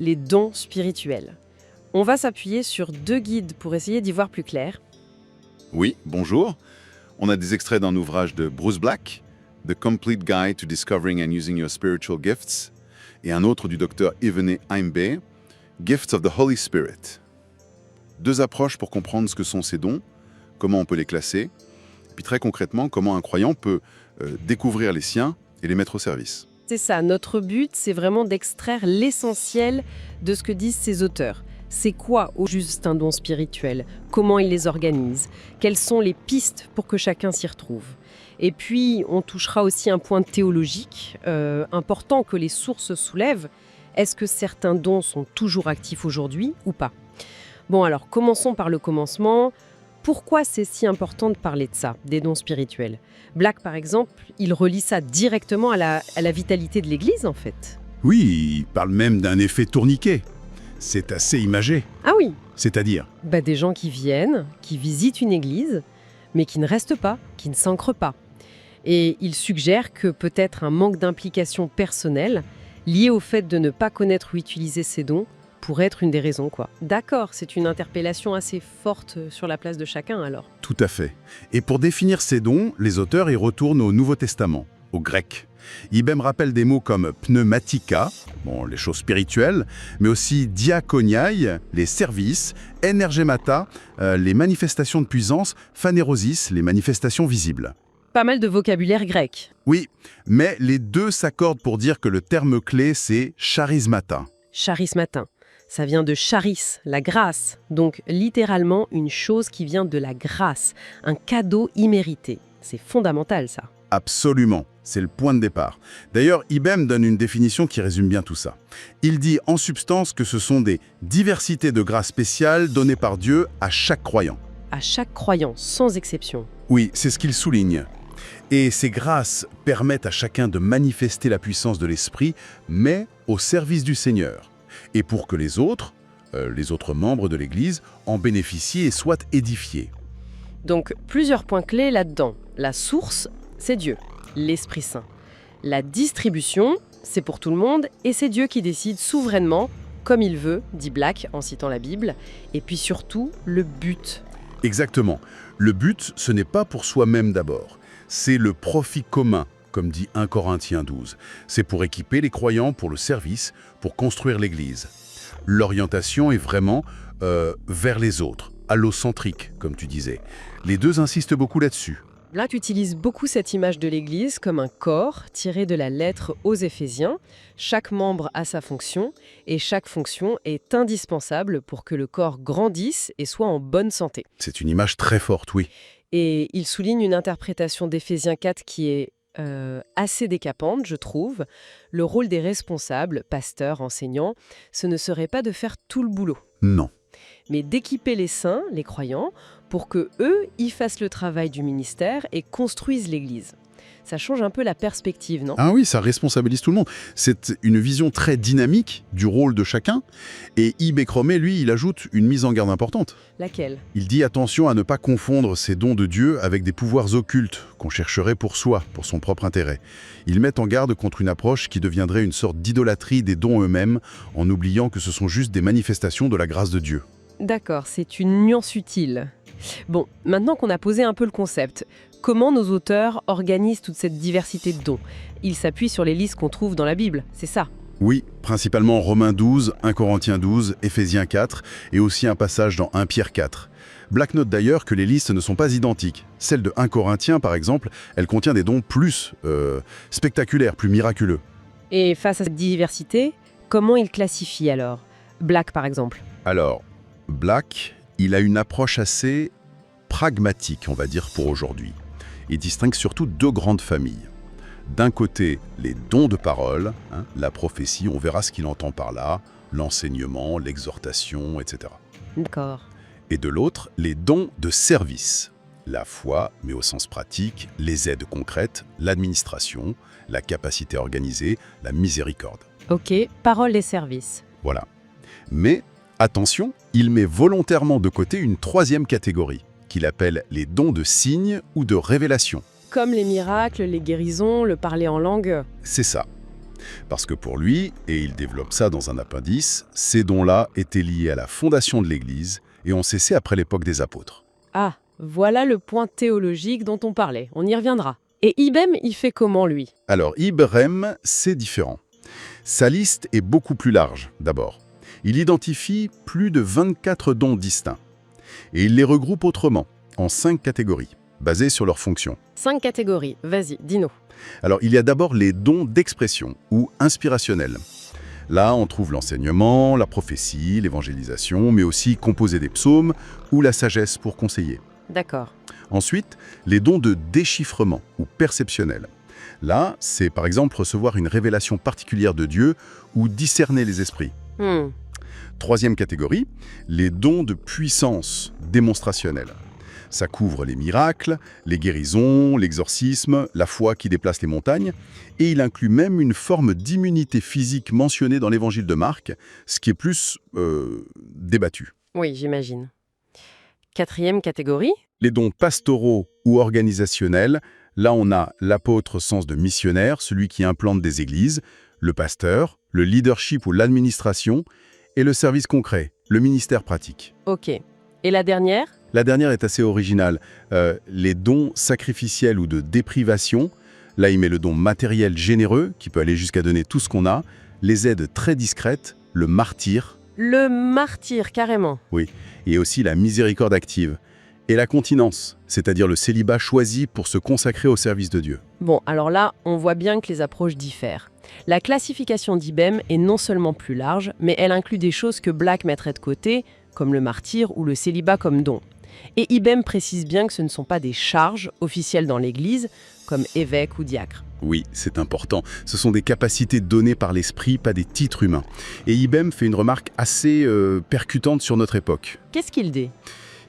les dons spirituels. On va s'appuyer sur 2 guides pour essayer d'y voir plus clair. Oui, bonjour. On a des extraits d'un ouvrage de Bruce Black, The Complete Guide to Discovering and Using Your Spiritual Gifts, et un autre du docteur Ivone Imbe, Gifts of the Holy Spirit. 2 approches pour comprendre ce que sont ces dons, comment on peut les classer, et puis très concrètement, comment un croyant peut découvrir les siens et les mettre au service. C'est ça, notre but, c'est vraiment d'extraire l'essentiel de ce que disent ces auteurs. C'est quoi au juste un don spirituel? Comment ils les organisent? Quelles sont les pistes pour que chacun s'y retrouve? Et puis, on touchera aussi un point théologique important que les sources soulèvent. Est-ce que certains dons sont toujours actifs aujourd'hui ou pas? Bon, alors, commençons par le commencement. Pourquoi c'est si important de parler de ça, des dons spirituels? Black, par exemple, il relie ça directement à la vitalité de l'Église, en fait. Oui, il parle même d'un effet tourniquet. C'est assez imagé. Ah oui, C'est-à-dire, des gens qui viennent, qui visitent une église, mais qui ne restent pas, qui ne s'ancrent pas. Et il suggère que peut-être un manque d'implication personnelle, lié au fait de ne pas connaître ou utiliser ces dons, pourrait être une des raisons, quoi. D'accord, c'est une interpellation assez forte sur la place de chacun, alors. tout à fait. Et pour définir ces dons, les auteurs y retournent au Nouveau Testament, au grec. Ibem rappelle des mots comme pneumatika, les choses spirituelles, mais aussi diakoniai, les services, energemata, les manifestations de puissance, phanérosis, les manifestations visibles. Pas mal de vocabulaire grec. Oui, mais les 2 s'accordent pour dire que le terme clé, c'est charismata. Charismatin. Ça vient de charis, la grâce. Donc littéralement une chose qui vient de la grâce, un cadeau immérité. C'est fondamental, ça. Absolument, c'est le point de départ. D'ailleurs, Ibem donne une définition qui résume bien tout ça. Il dit en substance que ce sont des diversités de grâces spéciales données par Dieu à chaque croyant. À chaque croyant, sans exception. Oui, c'est ce qu'il souligne. Et ces grâces permettent à chacun de manifester la puissance de l'Esprit, mais au service du Seigneur. Et pour que les autres membres de l'Église, en bénéficient et soient édifiés. Donc plusieurs points clés là-dedans. La source, c'est Dieu, l'Esprit Saint. La distribution, c'est pour tout le monde et c'est Dieu qui décide souverainement, comme il veut, dit Black en citant la Bible. Et puis surtout, le but. Exactement. Le but, ce n'est pas pour soi-même d'abord. C'est le profit commun, comme dit 1 Corinthiens 12. C'est pour équiper les croyants pour le service, pour construire l'Église. L'orientation est vraiment vers les autres, allocentrique, comme tu disais. Les 2 insistent beaucoup là-dessus. Black utilise beaucoup cette image de l'Église comme un corps tiré de la lettre aux Éphésiens. Chaque membre a sa fonction et chaque fonction est indispensable pour que le corps grandisse et soit en bonne santé. C'est une image très forte, oui. Et il souligne une interprétation d'Éphésiens 4 qui est assez décapante, je trouve. Le rôle des responsables, pasteurs, enseignants, ce ne serait pas de faire tout le boulot, Non. mais d'équiper les saints, les croyants, pour que eux y fassent le travail du ministère et construisent l'Église. Ça change un peu la perspective, non? Ah oui, ça responsabilise tout le monde. C'est une vision très dynamique du rôle de chacun. Et Ibn Cromé, lui, il ajoute une mise en garde importante. Laquelle? Il dit attention à ne pas confondre ces dons de Dieu avec des pouvoirs occultes qu'on chercherait pour soi, pour son propre intérêt. Il met en garde contre une approche qui deviendrait une sorte d'idolâtrie des dons eux-mêmes, en oubliant que ce sont juste des manifestations de la grâce de Dieu. D'accord, c'est une nuance utile. Bon, maintenant qu'on a posé un peu le concept, comment nos auteurs organisent toute cette diversité de dons? Ils s'appuient sur les listes qu'on trouve dans la Bible, c'est ça? Oui, principalement Romains 12, 1 Corinthiens 12, Éphésiens 4 et aussi un passage dans 1 Pierre 4. Black note d'ailleurs que les listes ne sont pas identiques. Celle de 1 Corinthiens, par exemple, elle contient des dons plus spectaculaires, plus miraculeux. Et face à cette diversité, comment ils classifient alors? Black, par exemple. Alors, Black, il a une approche assez pragmatique, on va dire, pour aujourd'hui. Il distingue surtout 2 grandes familles. D'un côté, les dons de parole, la prophétie, on verra ce qu'il entend par là, l'enseignement, l'exhortation, etc. D'accord. Et de l'autre, les dons de service. La foi, mais au sens pratique, les aides concrètes, l'administration, la capacité organisée, la miséricorde. Ok, parole et service. Voilà. Mais, attention, il met volontairement de côté une 3e catégorie, qu'il appelle les dons de signes ou de révélation. Comme les miracles, les guérisons, le parler en langue. C'est ça. Parce que pour lui, et il développe ça dans un appendice, ces dons-là étaient liés à la fondation de l'Église et ont cessé après l'époque des apôtres. Ah, voilà le point théologique dont on parlait. On y reviendra. Et Ibem, il fait comment, lui? Alors, Ibrahim, c'est différent. Sa liste est beaucoup plus large, d'abord. Il identifie plus de 24 dons distincts. Et il les regroupe autrement, en 5 catégories, basées sur leurs fonctions. 5 catégories. Vas-y, dis-nous. Alors, il y a d'abord les dons d'expression, ou inspirationnels. Là, on trouve l'enseignement, la prophétie, l'évangélisation, mais aussi composer des psaumes ou la sagesse pour conseiller. D'accord. Ensuite, les dons de déchiffrement ou perceptionnel. Là, c'est par exemple recevoir une révélation particulière de Dieu ou discerner les esprits. Troisième catégorie, les dons de puissance démonstrationnelle. Ça couvre les miracles, les guérisons, l'exorcisme, la foi qui déplace les montagnes, et il inclut même une forme d'immunité physique mentionnée dans l'évangile de Marc, ce qui est plus débattu. Oui, j'imagine. Quatrième catégorie? Les dons pastoraux ou organisationnels, là on a l'apôtre au sens de missionnaire, celui qui implante des églises, le pasteur, le leadership ou l'administration, et le service concret, le ministère pratique. Ok. Et la dernière? La dernière est assez originale. Les dons sacrificiels ou de déprivation, là il met le don matériel généreux, qui peut aller jusqu'à donner tout ce qu'on a, les aides très discrètes, le martyr. Le martyr, carrément. Oui, et aussi la miséricorde active. Et la continence, c'est-à-dire le célibat choisi pour se consacrer au service de Dieu. Bon, alors là, on voit bien que les approches diffèrent. La classification d'Ibem est non seulement plus large, mais elle inclut des choses que Black mettrait de côté, comme le martyr ou le célibat comme don. Et Ibem précise bien que ce ne sont pas des charges officielles dans l'Église, comme évêque ou diacre. Oui, c'est important. Ce sont des capacités données par l'esprit, pas des titres humains. Et Ibem fait une remarque assez percutante sur notre époque. Qu'est-ce qu'il dit ?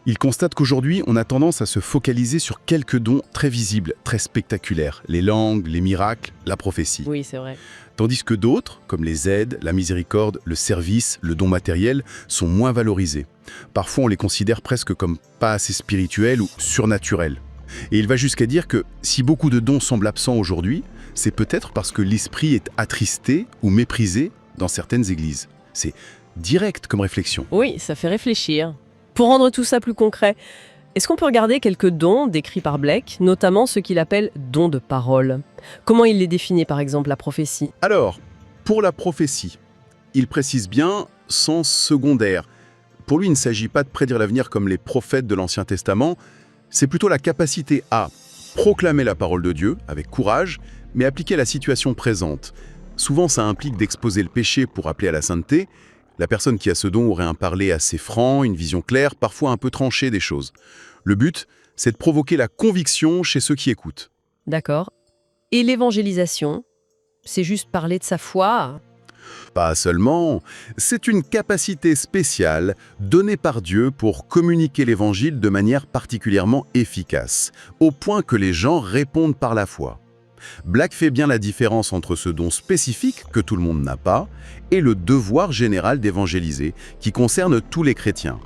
Il constate qu'aujourd'hui, on a tendance à se focaliser sur quelques dons très visibles, très spectaculaires. Les langues, les miracles, la prophétie. Oui, c'est vrai. Tandis que d'autres, comme les aides, la miséricorde, le service, le don matériel, sont moins valorisés. Parfois, on les considère presque comme pas assez spirituels ou surnaturels. Et il va jusqu'à dire que si beaucoup de dons semblent absents aujourd'hui, c'est peut-être parce que l'esprit est attristé ou méprisé dans certaines églises. C'est direct comme réflexion. Oui, ça fait réfléchir. Pour rendre tout ça plus concret, est-ce qu'on peut regarder quelques dons décrits par Blake, notamment ceux qu'il appelle dons de parole? Comment il les définit, par exemple, la prophétie? Alors, pour la prophétie, il précise bien sens secondaire. Pour lui, il ne s'agit pas de prédire l'avenir comme les prophètes de l'Ancien Testament, c'est plutôt la capacité à proclamer la parole de Dieu avec courage, mais appliquer à la situation présente. Souvent, ça implique d'exposer le péché pour appeler à la sainteté. La personne qui a ce don aurait un parler assez franc, une vision claire, parfois un peu tranchée des choses. Le but, c'est de provoquer la conviction chez ceux qui écoutent. D'accord. Et l'évangélisation, c'est juste parler de sa foi? Pas seulement, c'est une capacité spéciale donnée par Dieu pour communiquer l'Évangile de manière particulièrement efficace, au point que les gens répondent par la foi. Black fait bien la différence entre ce don spécifique que tout le monde n'a pas et le devoir général d'évangéliser qui concerne tous les chrétiens.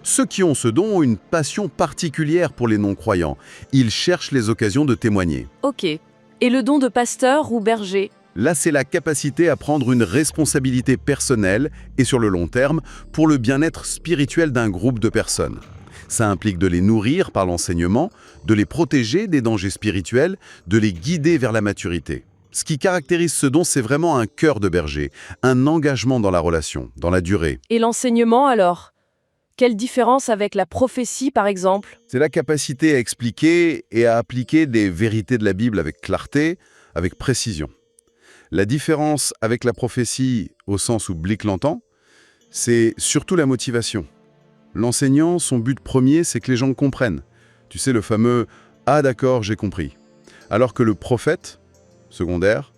Ceux qui ont ce don ont une passion particulière pour les non-croyants. Ils cherchent les occasions de témoigner. Ok. Et le don de pasteur ou berger? Là, c'est la capacité à prendre une responsabilité personnelle et sur le long terme pour le bien-être spirituel d'un groupe de personnes. Ça implique de les nourrir par l'enseignement, de les protéger des dangers spirituels, de les guider vers la maturité. Ce qui caractérise ce don, c'est vraiment un cœur de berger, un engagement dans la relation, dans la durée. Et l'enseignement, alors? Quelle différence avec la prophétie, par exemple? C'est la capacité à expliquer et à appliquer des vérités de la Bible avec clarté, avec précision. La différence avec la prophétie, au sens où Blick l'entend, c'est surtout la motivation. L'enseignant, son but premier, c'est que les gens comprennent. Tu sais, le fameux « Ah d'accord, j'ai compris ». Alors que le prophète, secondaire,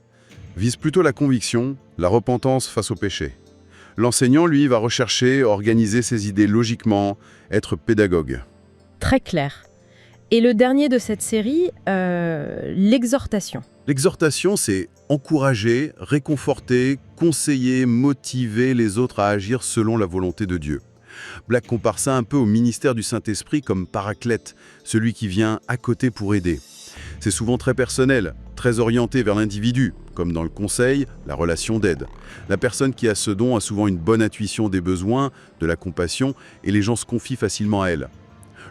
vise plutôt la conviction, la repentance face au péché. L'enseignant, lui, va rechercher, organiser ses idées logiquement, être pédagogue. Très clair. Et le dernier de cette série, l'exhortation. L'exhortation, c'est encourager, réconforter, conseiller, motiver les autres à agir selon la volonté de Dieu. Black compare ça un peu au ministère du Saint-Esprit comme paraclète, celui qui vient à côté pour aider. C'est souvent très personnel, très orienté vers l'individu, comme dans le conseil, la relation d'aide. La personne qui a ce don a souvent une bonne intuition des besoins, de la compassion, et les gens se confient facilement à elle.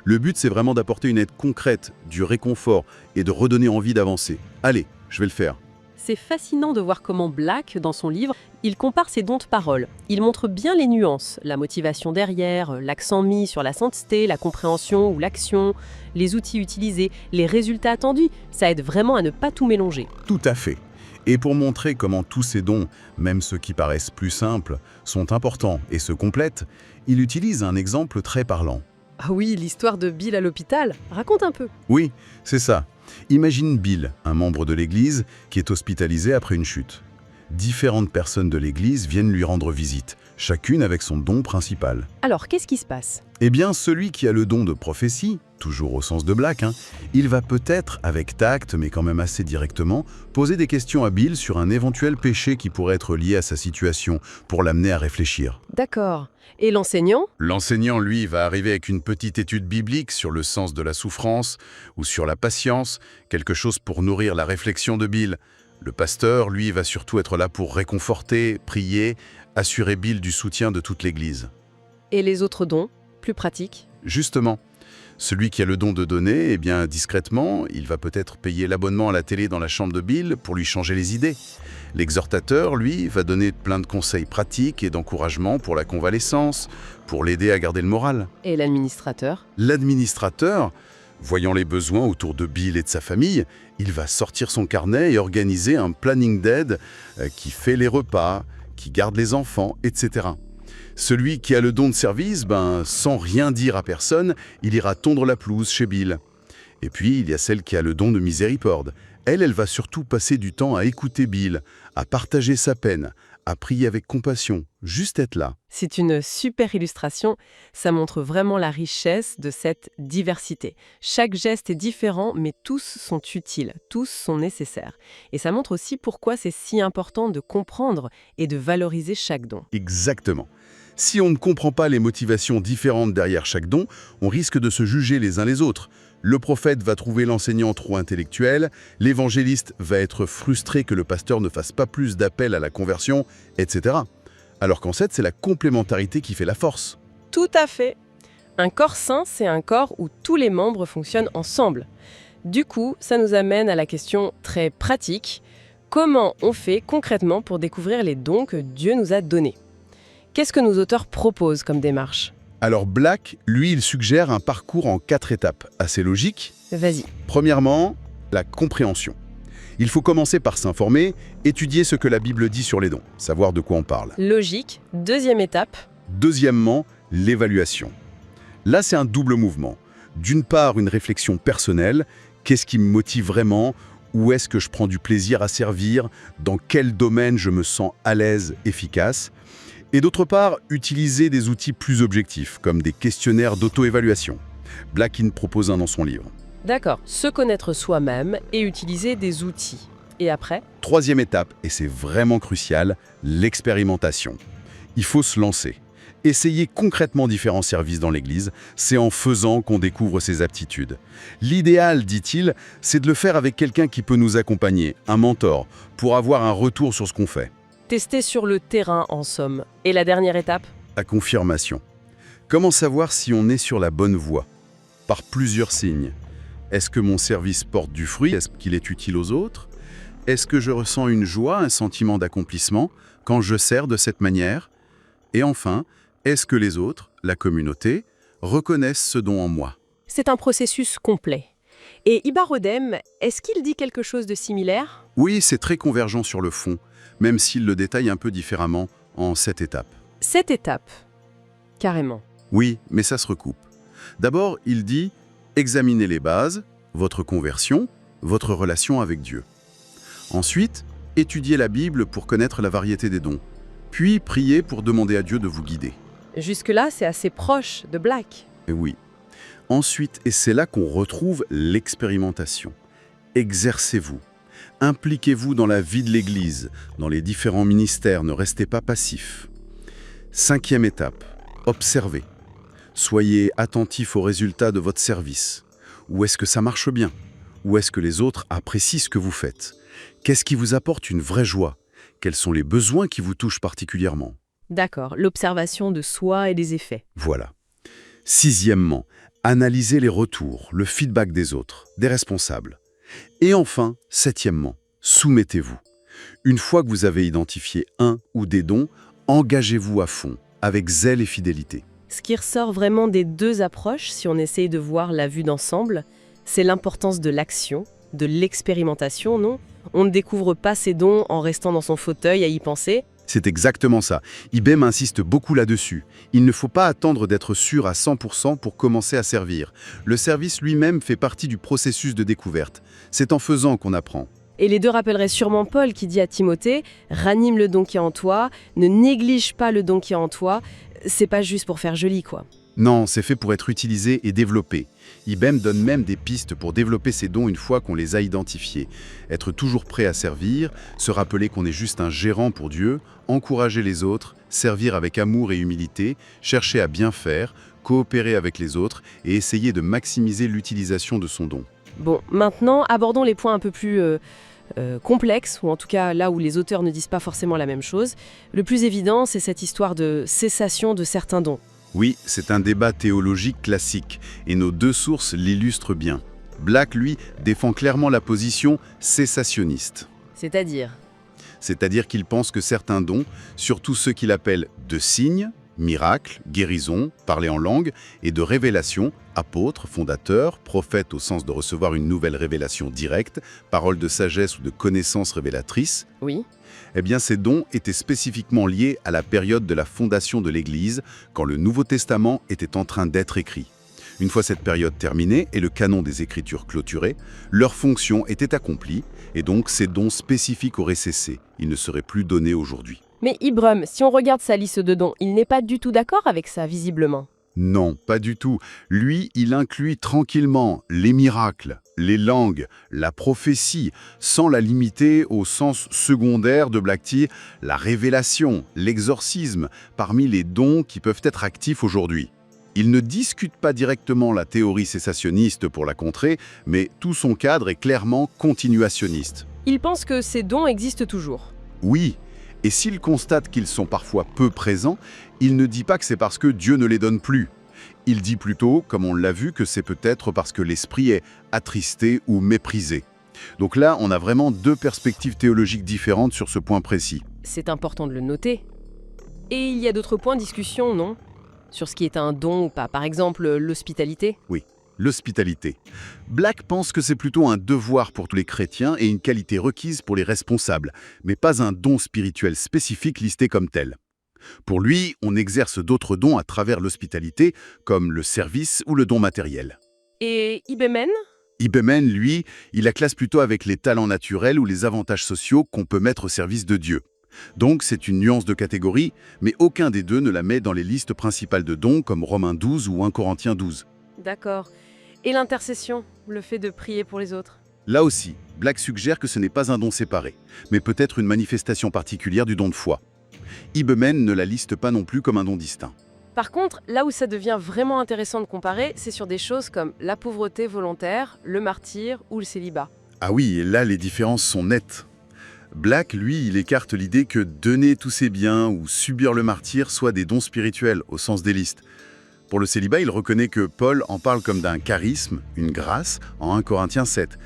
Le but, c'est vraiment d'apporter une aide concrète, du réconfort et de redonner envie d'avancer. Allez, je vais le faire. C'est fascinant de voir comment Black, dans son livre, il compare ses dons de parole. Il montre bien les nuances, la motivation derrière, l'accent mis sur la sainteté, la compréhension ou l'action, les outils utilisés, les résultats attendus. Ça aide vraiment à ne pas tout mélanger. Tout à fait. Et pour montrer comment tous ces dons, même ceux qui paraissent plus simples, sont importants et se complètent, il utilise un exemple très parlant. Ah oui, l'histoire de Bill à l'hôpital. Raconte un peu. Oui, c'est ça. Imagine Bill, un membre de l'Église, qui est hospitalisé après une chute. Différentes personnes de l'Église viennent lui rendre visite, chacune avec son don principal. Alors, qu'est-ce qui se passe? Eh bien, celui qui a le don de prophétie, toujours au sens de Black, il va peut-être, avec tact, mais quand même assez directement, poser des questions à Bill sur un éventuel péché qui pourrait être lié à sa situation, pour l'amener à réfléchir. D'accord. Et l'enseignant? L'enseignant, lui, va arriver avec une petite étude biblique sur le sens de la souffrance ou sur la patience, quelque chose pour nourrir la réflexion de Bill. Le pasteur, lui, va surtout être là pour réconforter, prier, assurer Bill du soutien de toute l'Église. Et les autres dons, plus pratiques? Justement, celui qui a le don de donner, eh bien, discrètement, il va peut-être payer l'abonnement à la télé dans la chambre de Bill pour lui changer les idées. L'exhortateur, lui, va donner plein de conseils pratiques et d'encouragement pour la convalescence, pour l'aider à garder le moral. Et l'administrateur? L'administrateur, voyant les besoins autour de Bill et de sa famille, il va sortir son carnet et organiser un planning d'aide qui fait les repas, qui garde les enfants, etc. Celui qui a le don de service, sans rien dire à personne, il ira tondre la pelouse chez Bill. Et puis, il y a celle qui a le don de miséricorde. Elle va surtout passer du temps à écouter Bill, à partager sa peine, à prier avec compassion, juste être là. C'est une super illustration. Ça montre vraiment la richesse de cette diversité. Chaque geste est différent, mais tous sont utiles, tous sont nécessaires. Et ça montre aussi pourquoi c'est si important de comprendre et de valoriser chaque don. Exactement. Si on ne comprend pas les motivations différentes derrière chaque don, on risque de se juger les uns les autres. Le prophète va trouver l'enseignant trop intellectuel, l'évangéliste va être frustré que le pasteur ne fasse pas plus d'appel à la conversion, etc. Alors qu'en fait, c'est la complémentarité qui fait la force. Tout à fait. Un corps sain, c'est un corps où tous les membres fonctionnent ensemble. Du coup, ça nous amène à la question très pratique. Comment on fait concrètement pour découvrir les dons que Dieu nous a donnés? Qu'est-ce que nos auteurs proposent comme démarche? Alors Black, lui, il suggère un parcours en 4 étapes, assez logique. Vas-y. Premièrement, la compréhension. Il faut commencer par s'informer, étudier ce que la Bible dit sur les dons, savoir de quoi on parle. Logique. Deuxième étape. Deuxièmement, l'évaluation. Là, c'est un double mouvement. D'une part, une réflexion personnelle. Qu'est-ce qui me motive vraiment? Où est-ce que je prends du plaisir à servir? Dans quel domaine je me sens à l'aise, efficace? Et d'autre part, utiliser des outils plus objectifs, comme des questionnaires d'auto-évaluation. Blackin propose un dans son livre. D'accord. Se connaître soi-même et utiliser des outils. Et après? Troisième étape, et c'est vraiment crucial, l'expérimentation. Il faut se lancer. Essayer concrètement différents services dans l'Église, c'est en faisant qu'on découvre ses aptitudes. L'idéal, dit-il, c'est de le faire avec quelqu'un qui peut nous accompagner, un mentor, pour avoir un retour sur ce qu'on fait. Tester sur le terrain, en somme. Et la dernière étape? La confirmation. Comment savoir si on est sur la bonne voie? Par plusieurs signes. Est-ce que mon service porte du fruit? Est-ce qu'il est utile aux autres? Est-ce que je ressens une joie, un sentiment d'accomplissement quand je sers de cette manière? Et enfin, est-ce que les autres, la communauté, reconnaissent ce don en moi? C'est un processus complet. Et Ibar Odem, est-ce qu'il dit quelque chose de similaire? Oui, c'est très convergent sur le fond, même s'il le détaille un peu différemment en 7 étapes. 7 étapes. Carrément. Oui, mais ça se recoupe. D'abord, il dit « Examinez les bases, votre conversion, votre relation avec Dieu. » Ensuite, étudiez la Bible pour connaître la variété des dons. Puis, priez pour demander à Dieu de vous guider. Jusque-là, c'est assez proche de Black. Et oui. Ensuite, et c'est là qu'on retrouve l'expérimentation. Exercez-vous. Impliquez-vous dans la vie de l'Église, dans les différents ministères, ne restez pas passifs. 5e étape, observez. Soyez attentif aux résultats de votre service. Où est-ce que ça marche bien? Où est-ce que les autres apprécient ce que vous faites? Qu'est-ce qui vous apporte une vraie joie? Quels sont les besoins qui vous touchent particulièrement? D'accord, l'observation de soi et des effets. Voilà. Sixièmement, analysez les retours, le feedback des autres, des responsables. Et enfin, septièmement, soumettez-vous. Une fois que vous avez identifié un ou des dons, engagez-vous à fond, avec zèle et fidélité. Ce qui ressort vraiment des deux approches, si on essaye de voir la vue d'ensemble, c'est l'importance de l'action, de l'expérimentation, non? On ne découvre pas ses dons en restant dans son fauteuil à y penser. C'est exactement ça. IBM insiste beaucoup là-dessus. Il ne faut pas attendre d'être sûr à 100% pour commencer à servir. Le service lui-même fait partie du processus de découverte. C'est en faisant qu'on apprend. Et les deux rappelleraient sûrement Paul qui dit à Timothée « Ranime le don qui est en toi, ne néglige pas le don qui est en toi, c'est pas juste pour faire joli, quoi. » Non, c'est fait pour être utilisé et développé. IBM donne même des pistes pour développer ces dons une fois qu'on les a identifiés. Être toujours prêt à servir, se rappeler qu'on est juste un gérant pour Dieu, encourager les autres, servir avec amour et humilité, chercher à bien faire, coopérer avec les autres et essayer de maximiser l'utilisation de son don. Bon, maintenant, abordons les points un peu plus complexes, ou en tout cas là où les auteurs ne disent pas forcément la même chose. Le plus évident, c'est cette histoire de cessation de certains dons. Oui, c'est un débat théologique classique, et nos deux sources l'illustrent bien. Black, lui, défend clairement la position cessationniste. C'est-à-dire qu'il pense que certains dons, surtout ceux qu'il appelle de signes, miracles, guérison, parler en langue, et de révélation, apôtres, fondateurs, prophètes au sens de recevoir une nouvelle révélation directe, parole de sagesse ou de connaissance révélatrice, oui. eh bien ces dons étaient spécifiquement liés à la période de la fondation de l'Église, quand le Nouveau Testament était en train d'être écrit. Une fois cette période terminée et le canon des Écritures clôturé, leur fonction était accomplie, et donc ces dons spécifiques auraient cessé. Ils ne seraient plus donnés aujourd'hui. Mais Ibram, si on regarde sa liste de dons, il n'est pas du tout d'accord avec ça, visiblement. Non, pas du tout. Lui, il inclut tranquillement les miracles, les langues, la prophétie, sans la limiter au sens secondaire de Black T, la révélation, l'exorcisme, parmi les dons qui peuvent être actifs aujourd'hui. Il ne discute pas directement la théorie cessationniste pour la contrer, mais tout son cadre est clairement continuationniste. Il pense que ces dons existent toujours. Oui, et s'il constate qu'ils sont parfois peu présents, il ne dit pas que c'est parce que Dieu ne les donne plus. Il dit plutôt, comme on l'a vu, que c'est peut-être parce que l'esprit est attristé ou méprisé. Donc là, on a vraiment deux perspectives théologiques différentes sur ce point précis. C'est important de le noter. Et il y a d'autres points de discussion, non? Sur ce qui est un don ou pas, par exemple l'hospitalité? Oui, l'hospitalité. Black pense que c'est plutôt un devoir pour tous les chrétiens et une qualité requise pour les responsables, mais pas un don spirituel spécifique listé comme tel. Pour lui, on exerce d'autres dons à travers l'hospitalité, comme le service ou le don matériel. Et Ibemen? Ibemen, lui, il la classe plutôt avec les talents naturels ou les avantages sociaux qu'on peut mettre au service de Dieu. Donc c'est une nuance de catégorie, mais aucun des deux ne la met dans les listes principales de dons comme Romains 12 ou 1 Corinthiens 12. D'accord. Et l'intercession, le fait de prier pour les autres? Là aussi, Black suggère que ce n'est pas un don séparé, mais peut-être une manifestation particulière du don de foi. Ibemen ne la liste pas non plus comme un don distinct. Par contre, là où ça devient vraiment intéressant de comparer, c'est sur des choses comme la pauvreté volontaire, le martyre ou le célibat. Ah oui, et là les différences sont nettes. Black, lui, il écarte l'idée que donner tous ses biens ou subir le martyre soient des dons spirituels au sens des listes. Pour le célibat, il reconnaît que Paul en parle comme d'un charisme, une grâce, en 1 Corinthiens 7.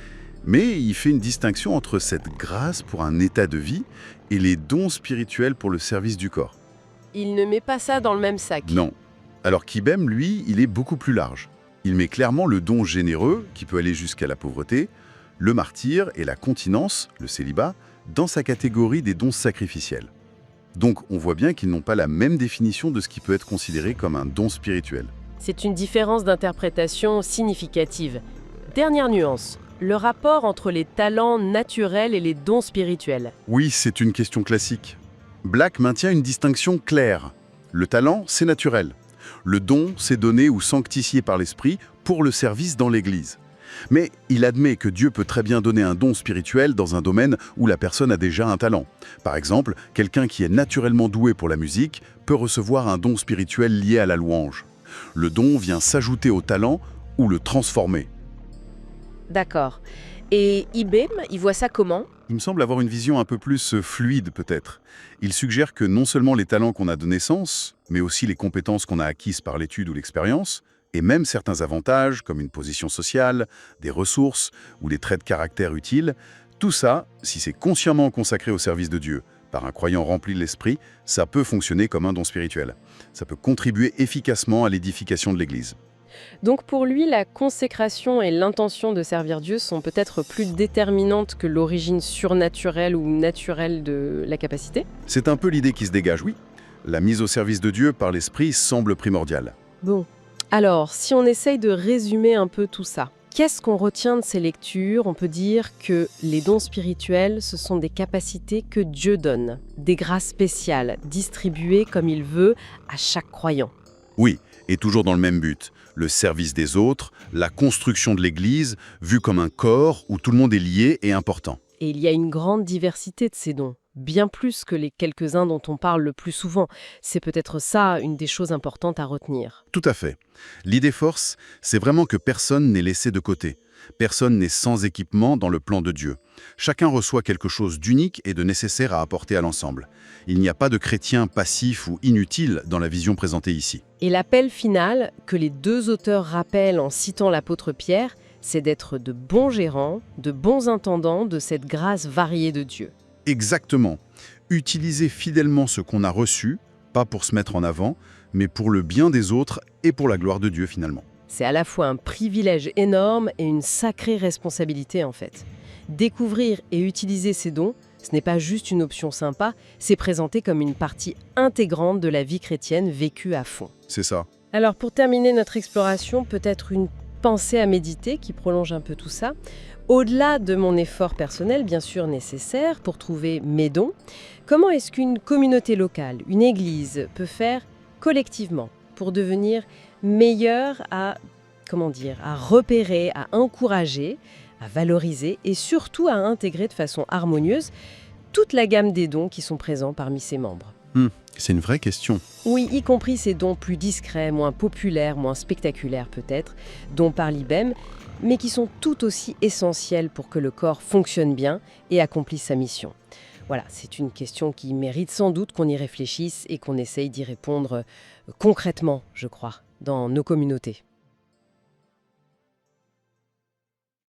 Mais il fait une distinction entre cette grâce pour un état de vie et les dons spirituels pour le service du corps. Il ne met pas ça dans le même sac. Non. Alors qu'Ibem, lui, il est beaucoup plus large. Il met clairement le don généreux, qui peut aller jusqu'à la pauvreté, le martyre et la continence, le célibat, dans sa catégorie des dons sacrificiels. Donc on voit bien qu'ils n'ont pas la même définition de ce qui peut être considéré comme un don spirituel. C'est une différence d'interprétation significative. Dernière nuance, le rapport entre les talents naturels et les dons spirituels. Oui, c'est une question classique. Black maintient une distinction claire. Le talent, c'est naturel. Le don, c'est donné ou sanctifié par l'esprit pour le service dans l'Église. Mais il admet que Dieu peut très bien donner un don spirituel dans un domaine où la personne a déjà un talent. Par exemple, quelqu'un qui est naturellement doué pour la musique peut recevoir un don spirituel lié à la louange. Le don vient s'ajouter au talent ou le transformer. D'accord. Et IBEM, il voit ça comment? Il me semble avoir une vision un peu plus fluide peut-être. Il suggère que non seulement les talents qu'on a de naissance, mais aussi les compétences qu'on a acquises par l'étude ou l'expérience, et même certains avantages comme une position sociale, des ressources ou des traits de caractère utiles, tout ça, si c'est consciemment consacré au service de Dieu, par un croyant rempli de l'esprit, ça peut fonctionner comme un don spirituel. Ça peut contribuer efficacement à l'édification de l'Église. Donc pour lui, la consécration et l'intention de servir Dieu sont peut-être plus déterminantes que l'origine surnaturelle ou naturelle de la capacité? C'est un peu l'idée qui se dégage, oui. La mise au service de Dieu par l'esprit semble primordiale. Bon. Alors, si on essaye de résumer un peu tout ça, qu'est-ce qu'on retient de ces lectures? On peut dire que les dons spirituels, ce sont des capacités que Dieu donne, des grâces spéciales, distribuées comme il veut à chaque croyant. Oui, et toujours dans le même but, le service des autres, la construction de l'Église, vue comme un corps où tout le monde est lié et important. Et il y a une grande diversité de ces dons, bien plus que les quelques-uns dont on parle le plus souvent. C'est peut-être ça une des choses importantes à retenir. Tout à fait. L'idée force, c'est vraiment que personne n'est laissé de côté. Personne n'est sans équipement dans le plan de Dieu. Chacun reçoit quelque chose d'unique et de nécessaire à apporter à l'ensemble. Il n'y a pas de chrétien passif ou inutile dans la vision présentée ici. Et l'appel final que les deux auteurs rappellent en citant l'apôtre Pierre, c'est d'être de bons gérants, de bons intendants de cette grâce variée de Dieu. Exactement. Utiliser fidèlement ce qu'on a reçu, pas pour se mettre en avant, mais pour le bien des autres et pour la gloire de Dieu finalement. C'est à la fois un privilège énorme et une sacrée responsabilité en fait. Découvrir et utiliser ces dons, ce n'est pas juste une option sympa, c'est présenté comme une partie intégrante de la vie chrétienne vécue à fond. C'est ça. Alors pour terminer notre exploration, peut-être une pensée à méditer qui prolonge un peu tout ça. Au-delà de mon effort personnel, bien sûr nécessaire pour trouver mes dons, comment est-ce qu'une communauté locale, une église, peut faire collectivement pour devenir meilleure à repérer, à encourager, à valoriser et surtout à intégrer de façon harmonieuse toute la gamme des dons qui sont présents parmi ses membres? C'est une vraie question. Oui, y compris ces dons plus discrets, moins populaires, moins spectaculaires peut-être, dont parle IBEM, mais qui sont tout aussi essentiels pour que le corps fonctionne bien et accomplisse sa mission. Voilà, c'est une question qui mérite sans doute qu'on y réfléchisse et qu'on essaye d'y répondre concrètement, je crois, dans nos communautés.